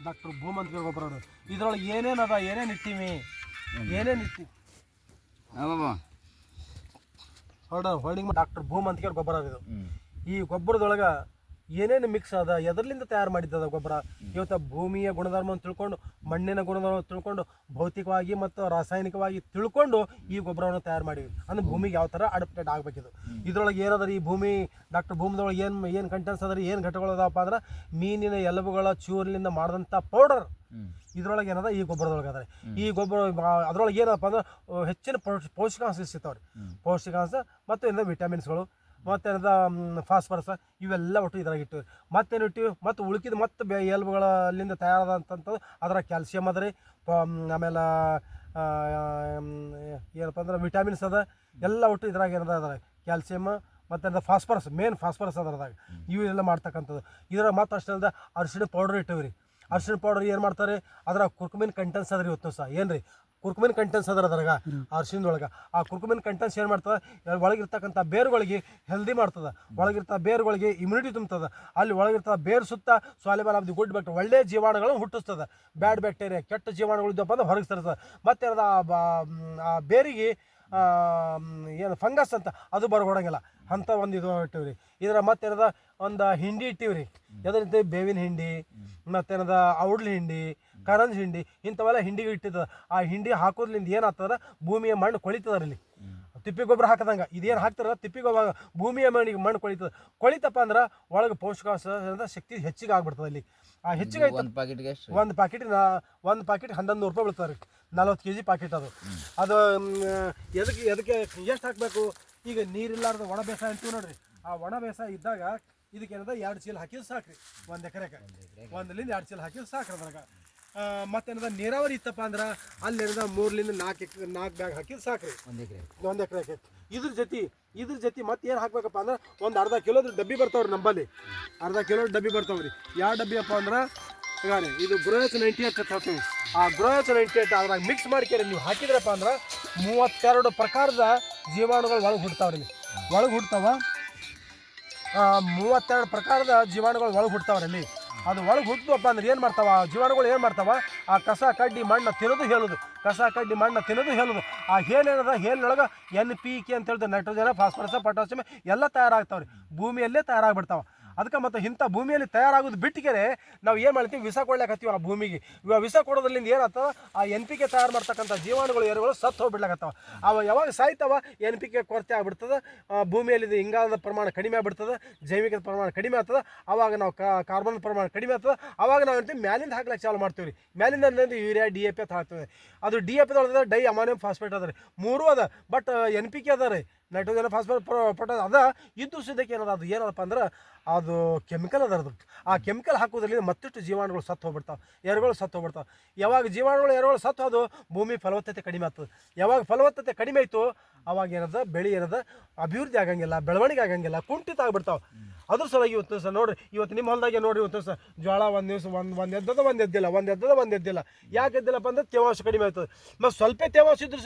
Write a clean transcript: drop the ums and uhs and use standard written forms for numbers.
doctor ಭೂಮಂತಿಗೆ ಗೊಬ್ಬರ ಅದು ಇದ್ರೊಳಗೆ ಏನೇನದ ಏನೇನು ಇಟ್ಟಿವಿ ಏನೇನು ಇಟ್ಟಿ ಹೊರಡಿಂಗ್ ಡಾಕ್ಟರ್ ಭೂಮಂತಿಗೆ ಗೊಬ್ಬರ ಅದು ಈ ಗೊಬ್ಬರದೊಳಗೆ ಏನೇನು ಮಿಕ್ಸ್ ಅದ ಎದರ್ಲಿಂದ ತಯಾರು ಮಾಡಿದ್ದದ ಗೊಬ್ಬರ ಇವತ್ತು ಭೂಮಿಯ ಗುಣಧರ್ಮವನ್ನು ತಿಳ್ಕೊಂಡು ಮಣ್ಣಿನ ಗುಣಧರ್ಮ ತಿಳ್ಕೊಂಡು ಭೌತಿಕವಾಗಿ ಮತ್ತು ರಾಸಾಯನಿಕವಾಗಿ ತಿಳ್ಕೊಂಡು ಈ ಗೊಬ್ಬರವನ್ನು ತಯಾರು ಮಾಡಿವಿ ಅಂದ್ರೆ ಭೂಮಿಗೆ ಯಾವ ಥರ ಅಡಪ್ಟೇಟ್ ಆಗಬೇಕಿದು ಇದ್ರೊಳಗೆ ಏನದ ಈ ಭೂಮಿ ಡಾಕ್ಟರ್ ಭೂಮಿದೊಳಗೆ ಏನು ಕಂಟೆಂಟ್ಸ್ ಅದ ರೀ ಏನು ಘಟಕಗಳು ಅದಾವಪ್ಪ ಅಂದ್ರೆ ಮೀನಿನ ಎಲುಬುಗಳ ಚೂರಿನಿಂದ ಮಾಡಿದಂಥ ಪೌಡರ್ ಇದ್ರೊಳಗೆ ಏನದ ಈ ಗೊಬ್ಬರದೊಳಗೆ ಅದ ಈ ಗೊಬ್ಬರ ಅದ್ರೊಳಗೆ ಏನಪ್ಪ ಅಂದ್ರೆ ಹೆಚ್ಚಿನ ಪೌಷ್ಟಿಕಾಂಶ ಸಿಗ್ತಾವ್ರಿ ಪೌಷ್ಟಿಕಾಂಶ ಮತ್ತು ಏನದ ವಿಟಮಿನ್ಸ್ಗಳು ಮತ್ತೇನದ ಫಾಸ್ಫರಸ್ ಇವೆಲ್ಲ ಒಟ್ಟು ಇದ್ರಾಗ ಇಟ್ಟಿವಿ ಮತ್ತೇನು ಇಟ್ಟಿವಿ ಮತ್ತು ಉಳ್ಕಿದ ಮತ್ತು ಎಲುಬುಗಳಲ್ಲಿಂದ ತಯಾರಾದಂಥದ್ದು ಅದರ ಕ್ಯಾಲ್ಸಿಯಮ್ ಅದ ರೀ ಆಮೇಲೆ ಏನಪ್ಪ ಅಂದ್ರೆ ವಿಟಮಿನ್ಸ್ ಅದ ಎಲ್ಲ ಒಟ್ಟು ಇದ್ರಾಗ ಏನದ ಅದ ಕ್ಯಾಲ್ಸಿಯಮ್ ಮತ್ತು ಫಾಸ್ಫರಸ್ ಮೇನ್ ಫಾಸ್ಫರಸ್ ಅದರದಾಗ ಇವೆಲ್ಲ ಮಾಡ್ತಕ್ಕಂಥದ್ದು ಇದ್ರಾಗ ಮತ್ತು ಅಷ್ಟೇ ಅಲ್ಲದೆ ಅರಿಶಿಣ ಪೌಡರ್ ಇಟ್ಟಿವಿ ರೀ ಅರಿಶಿಣ ಪೌಡರ್ ಏನು ಮಾಡ್ತಾರೆ ಅದರ ಕುರ್ಕುಮಿನ್ ಕಂಟೆನ್ಸ್ ಅದ ರೀ ಇವತ್ತು ಸಹ ಏನು ರೀ ಕುರ್ಕುಮಿನ್ ಕಂಟೆನ್ಸ್ ಅದರ ಅದ್ರಾಗ ಅರಿಶಿಣದೊಳಗೆ ಆ ಕುರ್ಕುಮಿನ್ ಕಂಟೆನ್ಸ್ ಏನು ಮಾಡ್ತದೆ ಒಳಗಿರ್ತಕ್ಕಂಥ ಬೇರುಗಳಿಗೆ ಹೆಲ್ದಿ ಮಾಡ್ತದೆ ಒಳಗಿರ್ತ ಬೇರುಗಳಿಗೆ ಇಮ್ಯುನಿಟಿ ತುಂಬ್ತದೆ ಅಲ್ಲಿ ಒಳಗಿರ್ತ ಬೇರು ಸುತ್ತ soluble of the good bacteria ಒಳ್ಳೆ ಜೀವಾಣುಗಳನ್ನು ಹುಟ್ಟಿಸ್ತದೆ ಬ್ಯಾಡ್ ಬ್ಯಾಕ್ಟೀರಿಯಾ ಕೆಟ್ಟ ಜೀವಾಣುಗಳು ಇದ್ದಪ್ಪ ಅಂದ್ರೆ ಹೊರಗೆ ತರ್ತದೆ ಮತ್ತು ಅದು ಆ ಬೇರಿಗೆ ಏನು ಫಂಗಸ್ ಅಂತ ಅದು ಬರಗೊಡಂಗಿಲ್ಲ ಅಂಥ ಒಂದು ಇದು ಇಟ್ಟಿವಿ ರೀ ಇದರ ಮತ್ತೇನದ ಒಂದು ಹಿಂಡಿ ಇಟ್ಟಿವಿ ರೀ ಎದರಿಂದ ಬೇವಿನ ಹಿಂಡಿ ಮತ್ತೇನದ ಔಡ್ಲ ಹಿಂಡಿ ಕರಂಜ್ ಹಿಂಡಿ ಇಂಥವೆಲ್ಲ ಹಿಂಡಿಗೆ ಇಟ್ಟಿರ್ತದೆ ಆ ಹಿಂಡಿ ಹಾಕೋದ್ರಿಂದ ಏನಾಗ್ತದ ಭೂಮಿಯ ಮಣ್ಣು ಕೊಳಿತದ ಇಲ್ಲಿ ತಿಪ್ಪಿ ಗೊಬ್ಬರ ಹಾಕದಂಗೆ ಇದೇನು ಹಾಕ್ತಾರ ತಿಪ್ಪಿ ಗೊಬ್ಬರ ಭೂಮಿಯ ಮಣ್ಣಿಗೆ ಮಣ್ಣು ಕೊಳಿತಪ್ಪ ಅಂದ್ರೆ ಒಳಗೆ ಪೌಷ್ಟಿಕಾಂಶ ಶಕ್ತಿ ಹೆಚ್ಚಿಗೆ ಆಗ್ಬಿಡ್ತದೆ ಅಲ್ಲಿ ಆ ಹೆಚ್ಚಿಗೆ ಒಂದು ಪ್ಯಾಕೆಟ್ಗೆ ಒಂದು ಪ್ಯಾಕೆಟ್ 1100 ರೂಪಾಯಿ ಬೀಳ್ತಾರೆ ರೀ 40 kg ಪ್ಯಾಕೆಟ್ ಅದು ಎದಕ್ಕೆ ಎಷ್ಟು ಹಾಕಬೇಕು ಈಗ ನೀರಿಲ್ಲಾರ್ದು ಒಣ ಬೇಸಾಯ ಅಂತೀವಿ ನೋಡ್ರಿ ಆ ಒಣ ಬೇಸಾಯ ಇದ್ದಾಗ ಇದಕ್ಕೇನದ 2 ಚೀಲ ಹಾಕಿದ್ರೆ ಸಾಕ್ರಿ 1 ಎಕರೆಗೆ 1ರಿಂದ 2 ಚೀಲ ಹಾಕಿದ್ರೆ ಸಾಕ್ರಿ ಅದ್ರಾಗ ಮತ್ತೇನದ ನೀರಾವರಿ ಇತ್ತಪ್ಪ ಅಂದ್ರೆ ಅಲ್ಲೇನದ 3ರಿಂದ 4 ಬ್ಯಾಗ್ ಹಾಕಿದ್ರೆ ಸಾಕ್ರಿ 1 ಎಕರೆಗೆ ಇದ್ರ ಜೊತೆ ಮತ್ತೆ ಏನು ಹಾಕ್ಬೇಕಪ್ಪ ಅಂದ್ರೆ ಒಂದು ಅರ್ಧ ಕಿಲೋದ ಡಬ್ಬಿ ಬರ್ತಾವ್ರಿ ನಂಬಲ್ಲಿ ಅರ್ಧ ಕಿಲೋ ಡಬ್ಬಿ ಬರ್ತಾವ್ರಿ ಯಾವ ಡಬ್ಬಿ ಅಪ್ಪ ಅಂದ್ರೆ ಈಗ ಇದು ಗ್ರೋಯಸ್ 98 ಅಂತ ಹೇಳ್ತೀವಿ ಆ ಗ್ರೋಯಸ್ 98 ಅದ್ರಾಗ ಮಿಕ್ಸ್ ಮಾಡ್ಕೇರಿ ನೀವು ಹಾಕಿದ್ರಪ್ಪ ಅಂದ್ರೆ 32 ಪ್ರಕಾರದ ಜೀವಾಣುಗಳು ಒಳಗೆ ಹುಡ್ತಾವ 32 ಪ್ರಕಾರದ ಜೀವಾಣುಗಳು ಒಳಗೆ ಹುಡ್ತಾವ್ರಿ ಅಲ್ಲಿ ಅದು ಒಳಗೆ ಹುಟ್ಟುವಪ್ಪ ಅಂದ್ರೆ ಏನು ಮಾಡ್ತಾವ ಜೀವಾಣುಗಳು ಏನು ಮಾಡ್ತಾವ ಆ ಕಸ ಕಡ್ಡಿ ಮಣ್ಣು ತಿನ್ನೋದು ಹೇಳೋದು ಆ ಹೇಳೇನದ ಹೇಳೊಳಗೆ NPK ಅಂತ ಹೇಳಿದ್ರೆ ನೈಟ್ರೋಜನ್ ಫಾಸ್ಫರಸ್ ಪೊಟ್ಯಾಸಿಯಮ್ ಎಲ್ಲ ತಯಾರಾಗ್ತಾವ್ರಿ ಭೂಮಿಯಲ್ಲೇ ತಯಾರಾಗ್ಬಿಡ್ತಾವ ಅದಕ್ಕೆ ಮತ್ತು ಇಂಥ ಭೂಮಿಯಲ್ಲಿ ತಯಾರಾಗೋದು ಬಿಟ್ಟಿಗೆ ನಾವು ಏನು ಮಾಡ್ತೀವಿ ವಿಷ ಕೊಡ್ಲಾಕತ್ತೀವಿ ಆ ಭೂಮಿಗೆ ಇವಾಗ ವಿಷ ಕೊಡೋದ್ರಿಂದ ಏನಾಗ್ತವ ಆ NPK ತಯಾರು ಮಾಡ್ತಕ್ಕಂಥ ಜೀವಾಣುಗಳು ಎರೆಗಳು ಸತ್ತು ಹೋಗ್ಬಿಡ್ಲಾಕತ್ತವ ಅವ ಯಾವಾಗ ಸಾಯ್ತಾವ NPK ಕೊರತೆ ಆಗ್ಬಿಡ್ತದೆ ಭೂಮಿಯಲ್ಲಿ ಇಂಗಾಲದ ಪ್ರಮಾಣ ಕಡಿಮೆ ಆಗ್ಬಿಡ್ತದೆ ಜೈವಿಕದ ಪ್ರಮಾಣ ಕಡಿಮೆ ಆಗ್ತದೆ ಅವಾಗ ನಾವು ಕಾರ್ಬನ್ ಪ್ರಮಾಣ ಕಡಿಮೆ ಆಗ್ತದೆ ಅವಾಗ ನಾವು ಅಂತೀವಿ ಮ್ಯಾಲಿಂದ ಹಾಕ್ಲಿಕ್ಕೆ ಚಾಲು ಮಾಡ್ತೀವಿ ರೀ ಮ್ಯಾಲಿಂದ ಯೂರಿಯಾ DAP ಅಂತ ಹಾಕ್ತದೆ ಅದು DAPದೊಳಗೆ ಡೈ ಅಮೋನಿಯಂ ಫಾಸ್ಫೇಟ್ ಅದ ರೀ 3 ಅದ ಬಟ್ NPK ಅದ ರೀ ನೈಟ್ರೋಜನ್ ಫಾಸ್ಫೇಟ್ ಪೊಟ್ಯಾಸ್ ಅದ ಇದ್ದು ಸಿದ್ದಕ್ಕೆ ಏನದಪ್ಪ ಅಂದ್ರೆ ಅದು ಕೆಮಿಕಲ್ ಅದರದು ಆ ಕೆಮಿಕಲ್ ಹಾಕೋದ್ರಲ್ಲಿ ಮತ್ತಿಷ್ಟು ಜೀವಾಣುಗಳು ಸತ್ತು ಹೋಗ್ಬಿಡ್ತಾವೆ ಎರೆಗಳು ಸತ್ತು ಹೋಗ್ಬಿಡ್ತಾವೆ ಯಾವಾಗ ಎರೆಗಳು ಸತ್ತು ಅದು ಭೂಮಿ ಫಲವತ್ತತೆ ಕಡಿಮೆ ಆಗ್ತದೆ ಯಾವಾಗ ಫಲವತ್ತತೆ ಕಡಿಮೆ ಆಯಿತು ಅವಾಗ ಬೆಳೆ ಅಭಿವೃದ್ಧಿ ಆಗಂಗಿಲ್ಲ ಬೆಳವಣಿಗೆ ಆಗಂಗಿಲ್ಲ ಕುಂಠಿತ ಆಗ್ಬಿಡ್ತಾವೆ ಅದ್ರ ಸಲುವಾಗಿ ಇವತ್ತು ಸಹ ನೋಡ್ರಿ ಇವತ್ತು ನಿಮ್ಮ ಹೊಲದಾಗೆ ನೋಡ್ರಿ ಇವತ್ತು ಸಹ ಜೋಳ ಒಂದು ದಿವಸ ಒಂದು ಎದ್ದದ ಒಂದು ಎದ್ದಿಲ್ಲ ಯಾಕೆ ಎದ್ದಿಲ್ಲಪ್ಪ ಅಂದ್ರೆ ತೇವಾಂಶ ಕಡಿಮೆ ಆಗ್ತದೆ ಮತ್ತು ಸ್ವಲ್ಪ ತೇವಾಂಶ ಇದ್ರೂ